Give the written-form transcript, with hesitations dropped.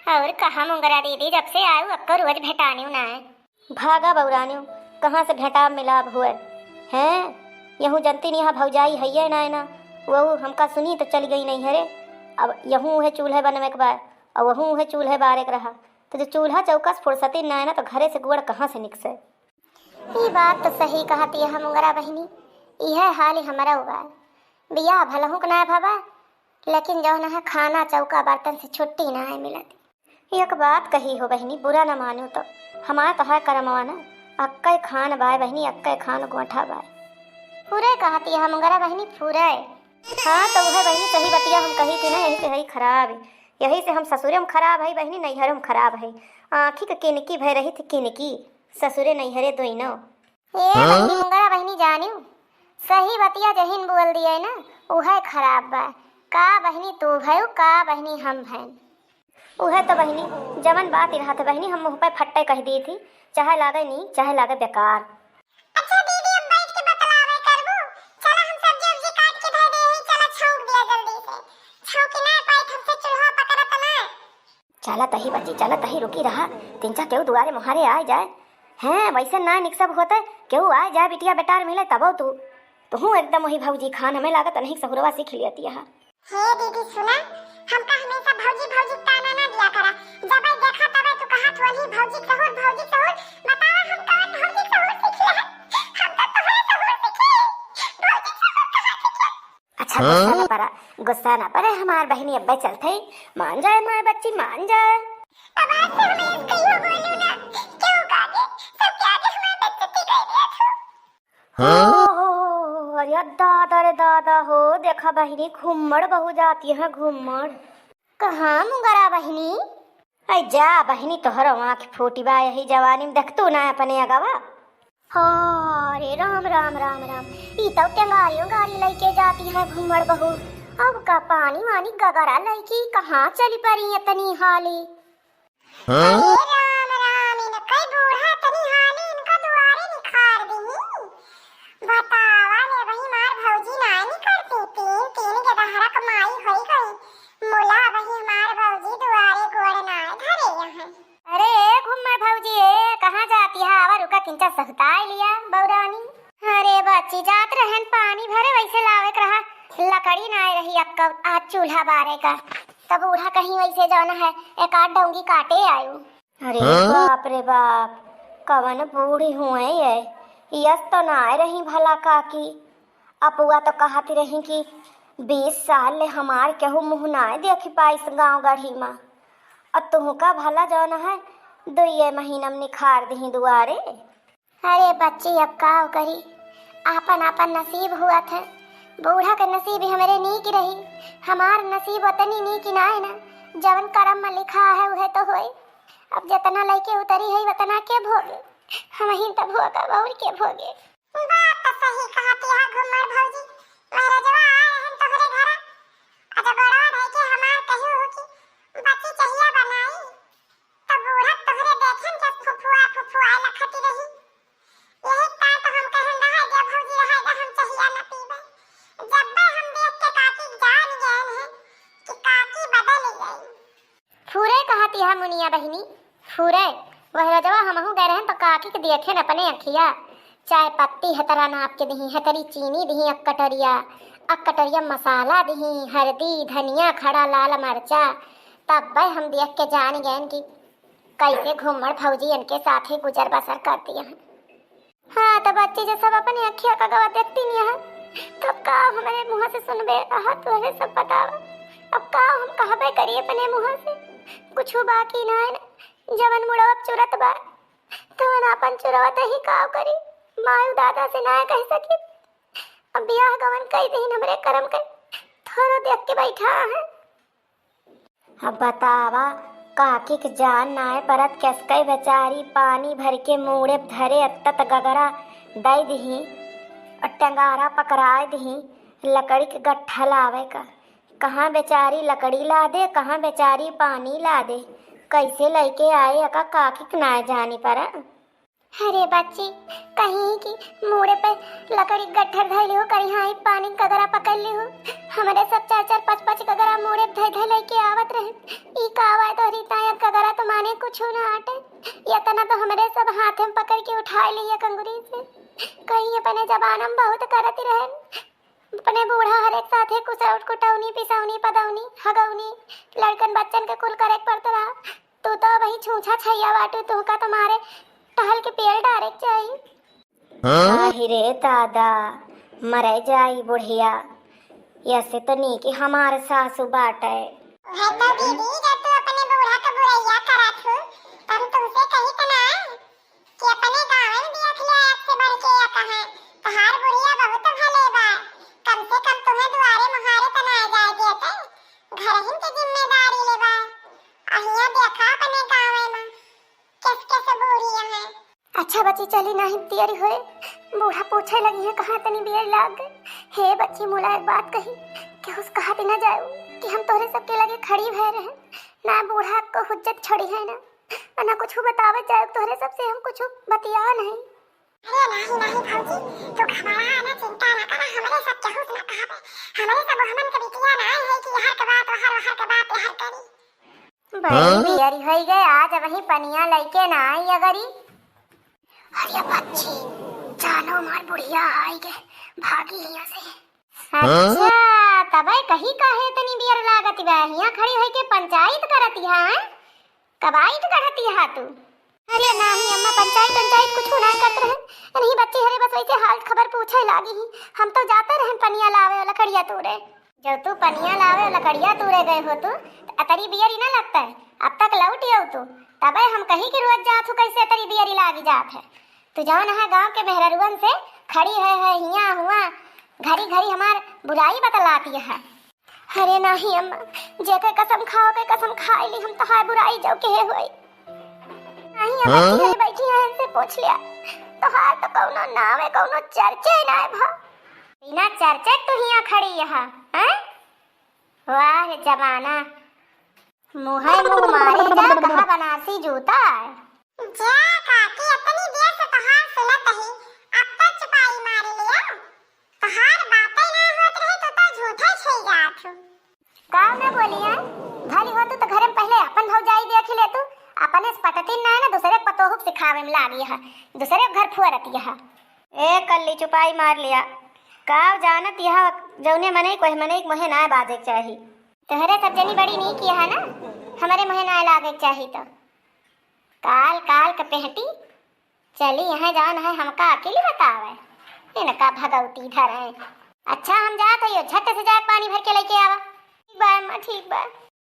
और कहा मुंगरा दीदी, जब से आयु अक्का रोज भेटानी ना है। भागा बौरानी, कहाँ से भेटा मिलाप हुए हैं। यहूँ जनती नहीं, यहाँ भौजाई है ना वो हमका सुनी तो चल गई नहीं हरे। अब यहूँ है चूल्हे बनवे के बाद और वहूँ है चूल्हे बारे के रहा, तो जो चूल्हा चौका से फुर्सती ना है ना, तो घरे से गुड़ कहाँ से निकसे। ये बात तो सही कहती है मुंगरा बहनी, यह हाल ही हमारा हुआ है। बिया भलहू के ना भवा, लेकिन जो ना है खाना चौका बर्तन से छुट्टी ना है मिलती। एक बात कही हो बहनी, बुरा न मानो तो हमारा कहा करमवा ना, अक्के खान बाय बहनी, अक्के खान गोठा बाय। पूरे कहती है मुंगरा बहनी, पूरे। हाँ तो वह बहनी सही बतिया हम कही थी ना, यही से है खराब है। यही से हम ससुरे में खराब है बहनी, नैहर में खराब है। आँखी के किनकी भय रही थी किनकी, ससुरे नैहरे दो नो। ए बहनी मुंगरा बहनी जानियो, सही बतिया जहीन बोल दिया ना, वह खराब बा। का बहनी तू भयो, का बहनी हम हैं। वह तो बहनी जमन बात ही रहा था बहनी, हम मुँह पे फट्टे कह दी थी, चाहे लागे नहीं चाहे लागे बेकार। अच्छा दीदी अब बैठ के बतलावे करबो। चला हम सब्जी उब्जी काट के धर दे ही, चला छौंक दिया जल्दी से। छौंक ना पाई हमसे चूल्हा पकड़त ना। चला तही बच्ची, चला तही रुकी रहा, तीन चार केहू दुआरे मुहारे आ जाए हैं, वैसे ना निकसब होते केहू आ जाए बिटिया बेटार मिले तब तू हूँ एकदम वही भौजी खान हमें लागत नहीं सहुरवा सीख लियती है। हे दीदी सुना, हमका हमेशा भौजी भौजी ताना ना दिया करा। जब देखा तब तू कहत वाली भौजी सहूर बतावा हम कौन भौजी सहूर सीखले हैं। हम तो तोहरे सहूर सीखे, भौजी सहूर कहां सीखे। अच्छा गुस्सा ना पड़े हमार बहनी, अब्बे चलते मान जाए माए बच्ची मान जाए। अब आज से हमें इस कहियो बोलू ना, क्यों कागे सब क्या आगे हमें बेइज्जती कर दिया था। अरे दादा रे दादा हो, देखा बहनी घुम्मड़ बहु जाती है घुम्मड़। कहाँ मुंगरा बहनी? ऐ जा बहनी तोहर आँख फूटी बा, यही जवानी में देखतू ना अपने अगवा। रे राम राम राम राम, ई तो टेंगारियों गाड़ी लेके जाती है घुम्मड़ बहू। अब का पानी वानी गगरा लेके कहाँ चली पड़ी इतनी हाली। अरे राम राम, इनका बूढ़ा तनी हाली इनका दुआरे निखार दी। बतावा ले वही मार भौजी ना नहीं करती, तीन के दहरा कमाई होई गई। मुला वही मार भौजी दुआरे गोड़ ना धरे यहाँ। अरे घुम्मड़ भौजी कहाँ जाती है? आवा रुका किंचा सहताए लिया बौरानी। अरे बच्ची जात रहन पानी भरे, वैसे लावे के रहा लकड़ी ना रही अक्का आज चूल्हा बारे का, तब बूढ़ा कहीं वैसे जाना है एक आध डोंगी काटे आयु। अरे बाप रे बाप, कवन बूढ़ी हुए ये, यस तो ना आए रही भला काकी। अपुआ तो कहती रही कि 20 साल ले हमार केहू मुँह ना देखी पाइस गाँव गढ़ी माँ, और तुह का भला जौन है 2 महीना में निखार दी दुआरे। अरे बच्ची अब का करी, आपन आपन नसीब हुआ था। बूढ़ा का नसीब ही हमारे नीक रही, हमार नसीब उतनी नीक ना है ना, जवन करम में लिखा है वह तो होए। अब जितना लेके उतरी है उतना के भोगे, हम ही तब भोगा और के भोगे। बात तो सही कहती है घुम्मड़ भौजी, मेरा जवा आए हैं तोहरे घर, अजब बड़ा है कि हमार कहियो हो कि बच्ची चाहिए बनाई, तब बूढ़ा तोहरे देखन के फुफुआ लखती रही। यही ता तो हम कहन रहा जब भौजी रहा हम चाहिए न पीबे। जब हम देख के काकी जान गए हैं कि काकी बदल गई। फूरे कहती है मुनिया बहनी, फूरे वह रजवा हमहु गए रहन तो काकी के देखे न अपने अखिया। चाय पत्ती है तरा नाप के दही, है तरी चीनी दही, अकटरिया मसाला दही, हल्दी धनिया खड़ा लाल मरचा, तब हम देख के जान गए कि कैसे घुम्मड़ भौजी इनके साथ ही गुजर बसर करती है। हाँ तो बच्चे जो सब अपने अखिया का गवा देखती नहीं है, तब का हमारे मुँह से सुनबे हाथ वाले सब बतावा। अब का हम कहबे करिए अपने मुँह से, कुछ बाकी ना है। जवन मुड़वा चुरत बा तवन अपन चुरवत ही काव करी, मायू दादा से ना कह सकी। अब बियाह गवन कई दिन हमरे करम के थोड़ा देख के बैठा है। अब बतावा काकी के जान नाय परत कैसकई बेचारी, पानी भर के मुड़े धरे अत्तत गगरा दई दही और टंगारा पकड़ाए दही, लकड़ी के गट्ठा लावे का। कहाँ बेचारी लकड़ी ला दे, कहाँ बेचारी पानी ला दे, कैसे लेके आए अका काकी के ना जानी पड़ा। अरे बच्ची कहीं की मुड़े पे लकड़ी गट्ठर धैले हो, कहीं हाई पानी गगरा पकड़ ली हो। हमारे सब 4-4 5-5 गगरा मुड़े धै लेके आवत रहे। ई का आवा तो रीता कुछ ना आटे। या तना तो हमारे सब हाथ में पकड़ के उठा लिया कंगुरी से। कहीं अपने जबान में बहुत करती रहे। अपने बूढ़ा हर एक साथे कुछ कुटौनी पिसौनी पदौनी हगौनी लड़कन बच्चन के कुल करे पड़ता रहा। तू तो वही छूछा छैया बाटू, तू का तुम्हारे टहल के पेड़ डायरेक्ट चाहिए। रे दादा मरे जाई बुढ़िया, ऐसे तो नहीं कि हमारे सासू बाटे। है तो दीदी जब तू अपने बूढ़ा का बुरैया करत हो तब तुमसे कही त ना कि अपने गांव में देख ले आपसे बढ़ के या कहां तहार बुढ़िया बहुत भले बा। कम से कम तुम्हें दुआरे मुहारे त ना जाए देते, घर ही की जिम्मेदारी लेबा। अहिया देखा अपने गांव में किस किस बुढ़िया है। अच्छा बच्ची चली नहीं तैयारी होए। बूढ़ा पूछे लगी है कहां तनी बियर लाग गए। हे बच्ची मोला एक बात कही कि उस कहा ना जाओ कि हम तोरे सबके लगे खड़ी भय रहे ना। बूढ़ा को हुज्जत छड़ी है ना कुछ बतावे जाए तोरे सबसे हम कुछ बतिया नहीं। अरे नहीं नहीं भौजी तू घबरा ना, चिंता ना कर, हमरे सब केहू ना कहबे। हमरे सब हमन के बिटिया ना है कि हर के बात हर के बात हर करी। बड़ी बियरी होई गए आज वही पनिया लइके ना आई अगरी। अरे बच्ची जानो मार बुढ़िया आई गए भागी हिया से। अच्छा तबे कही काहे तनी बियर लागत बा हिया खड़ी होई के पंचायत करती है। कबाइत करती है तू। अरे नहीं अम्मा पंचायत कुछ ना करत रहे। नहीं बच्चे हरे बस वैसे हाल खबर पूछे लागी ही। हम तो जाते रहे पनिया लावे लकड़िया तोड़े। जब तू पनिया लावे लकड़िया तोड़े गए हो तू अतरी बियरी ना लगता है। अब तक लौट आओ तू तबे हम कहीं की रोज जात हो कैसे अतरी बियरी लागी जात है। तू जौन है गांव के मेहररुअन से खड़ी है हिया हुआ घड़ी घड़ी हमार बुराई बतलाती है। अरे नहीं अम्मा जेके कसम खाओ के कसम खाई ली हम तहार बुराई जो के होई। नहीं अम्मा बैठी है इनसे पूछ लिया तहार तो कौनो नाम है कौनो चर्चे ना है भा। बिना चर्चे तू हिया खड़ी है हैं। वाह जमाना मुंह मारे जा कहा बनारसी जूता है। जा काकी अपनी देर से तहार सुनत ही अब तक छुपाई मार लिया। तहार बातें ना होत रहे तो झूठे छई जात हो। का मैं बोलिया भली हो तो घर में पहले अपन भौजाई देख ले तू। अपने पटती ना ना दूसरे पतोहुक सिखावे में लागी है दूसरे घर फुरती है। ए कल्ली छुपाई मार लिया का जानत यह जौने मने कोई मने मोहे ना बाजे चाही। तोहरे सब जनी बड़ी नी किया है ना हमारे मोहे ना लागे चाही। तो काल काल का पेहटी चली यहाँ जान है हमका अकेले बतावे इनका भगवती धर है। अच्छा हम जात है झट से जाके पानी भर के लेके आवा। ठीक बा अम्मा ठीक बा।